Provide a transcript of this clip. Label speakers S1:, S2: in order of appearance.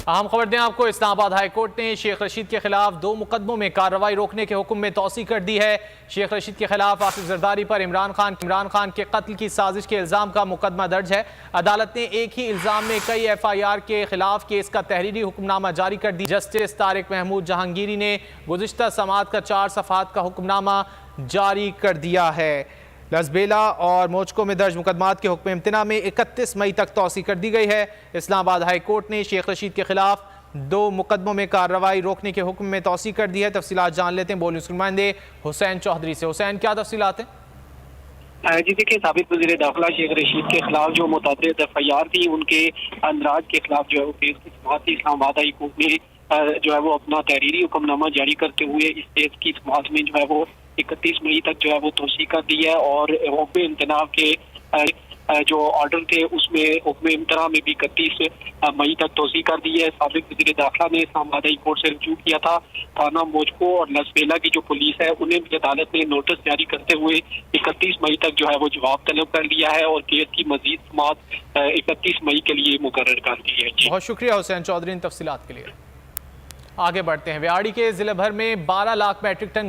S1: अहम खबर दें आपको, इस्लामाबाद हाई कोर्ट ने शेख रशीद के खिलाफ 2 मुकदमों में कार्रवाई रोकने के हुक्म में तौसी कर दी है। शेख रशीद के खिलाफ आसिफ जरदारी पर इमरान खान के कत्ल की साजिश के इल्ज़ाम का मुकदमा दर्ज है। अदालत ने एक ही इल्ज़ाम में कई FIR के खिलाफ केस का तहरीरी हुक्मनामा जारी कर दी। जस्टिस तारिक महमूद जहांगीरी ने गुज़िश्ता समाअत का 4 सफ़हात का हुक्मनामा जारी कर दिया है। लसबेला और मोचको में दर्ज मुकदमात के हुक्म इम्तना में 31 मई तक तौसी कर दी गई है। इस्लामाबाद हाई कोर्ट ने शेख रशीद के खिलाफ 2 मुकदमों में कार्रवाई रोकने के हुक्म में तौसी कर दी है। तफसीलात जान लेते हैं बोल नुमाइंदे हुसैन चौधरी से। हुसैन, क्या तफसीलात हैं?
S2: जी देखिए, साबिक वज़ीर दाखिला शेख रशीद के खिलाफ जो मुतअद्दिद FIR थी, उनके अंदराज के खिलाफ जो है वो केस की समाअत थी। इस्लामाबाद हाई कोर्ट ने जो है वो अपना तहरीरी हुक्मनामा जारी करते हुए इस केस की समाअत में जो है वो 31 मई तक जो है वो तोसी कर दी है। और हुक्म इम्तना के जो ऑर्डर थे उसमें हुक्म इम्तना में भी 31 मई तक तोसी कर दी है। साबिक वज़ीर दाखिला ने इस्लामाबाद हाई कोर्ट से रुजू किया था। थाना मोचको और लसबेला की जो पुलिस है उन्हें भी अदालत ने नोटिस जारी करते हुए 31 मई तक जो है वो जवाब तलब कर लिया है और केस की मजीद समाअत 31 मई के लिए मुकर्रर कर दी है।
S1: बहुत शुक्रिया हुसैन चौधरी इन तफसीलात के लिए। आगे बढ़ते हैं। व्याड़ी के जिले भर में 12 लाख मैट्रिक टन